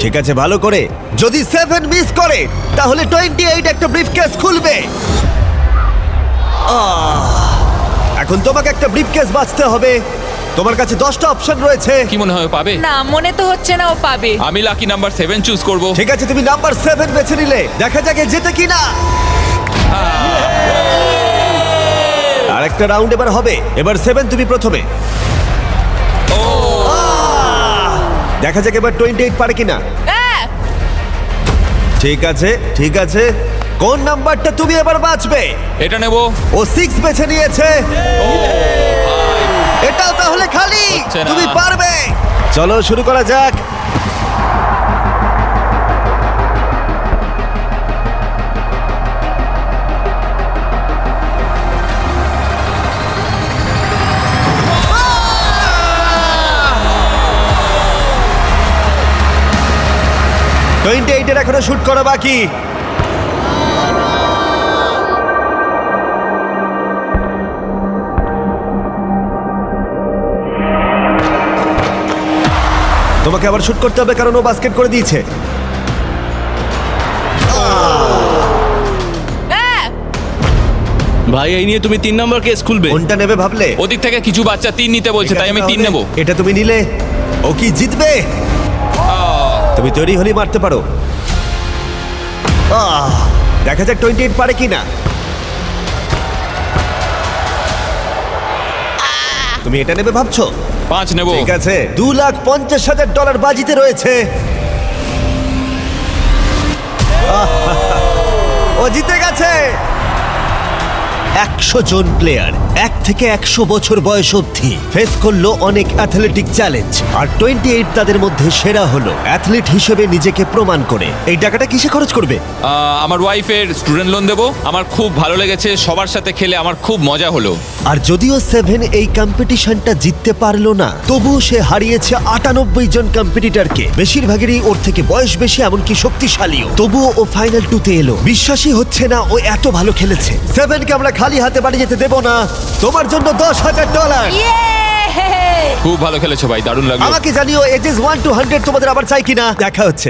ঠিক আছে, ভালো করে। যদি 7 মিস করে তাহলে 28 একটা ব্রিফকেস খুলবে। এখন তোমাকে একটা ব্রিফকেস বাঁচতে হবে। তোমার কাছে 10টা অপশন রয়েছে। কি মনে হয় ও পাবে? না, মনে তো হচ্ছে না ও পাবে। আমি লাকি নাম্বার 7 চুজ করব। ঠিক আছে, তুমি নাম্বার 7 বেছে নিলে। দেখা যাক এ জেতে কিনা। আর একটা রাউন্ড এবার হবে। এবার 7 তুমি প্রথমে। দেখা যাক এবার 28 পারে কিনা। ঠিক আছে, ঠিক আছে। কোন নাম্বারটা তুমি এবার বাঁচবে? এটা নেব। ও 6 বেছে নিয়েছে। এটাও তাহলে খালি। হচ্ছে না। তুমি পারবে। চলো শুরু করা যাক। এর এখনো শুট করা বাকি। তোমাকে আবার শুট করতে হবে কারণ ও বাস্কেট করে দিয়েছে। ভাই এই নিয়ে তুমি 3 নম্বর কেস খুলবে? কোনটা নেবে ভাবলে? ওদিক থেকে কিছু বাচ্চা 3 নিতে বলছে, তাই আমি 3 নেব। এটা তুমি নিলে। ও কি জিতবে? তুমি তৈরি হলেই মারতে পারো। দেখা যাক 28 পারে কিনা। তুমি এটা নেবে ভাবছো? 5 নেব। ঠিক আছে, $2,50,000 বাজিতে রয়েছে। ও জিতে গেছে। 100 জন প্লেয়ার 1 থেকে 100 বছর বয়স অবধি ফেস করলো অনেক অ্যাথলেটিক চ্যালেঞ্জ, আর 28 তাদের মধ্যে সেরা হলো। অ্যাথলিট হিসেবে নিজেকে প্রমাণ করে এই টাকাটা কিসে খরচ করবে? আমার ওয়াইফের স্টুডেন্ট লোন দেব। আমার খুব ভালো লেগেছে, সবার সাথে খেলে আমার খুব মজা হলো। আর যদিও 7 এই কম্পিটিশনটা জিততে পারলো না, তবুও সে হারিয়েছে 98 জন কম্পিটিটরকে। বেশিরভাগেরই ওর থেকে বয়স বেশি, এমনকি শক্তিশালীও। তবুও ও ফাইনাল 2-তে এলো। বিশ্বাসই হচ্ছে না ও এত ভালো খেলেছে। 7কে আমরা খালি হাতে বাড়ি যেতে দেব না। তোমার জন্য $10,000। খুব ভালো খেলেছো ভাই, দারুণ লাগলো। আমাকে জানিও এজেস 1 to 100 তোমাদের আবার চাই কিনা। দেখা হচ্ছে।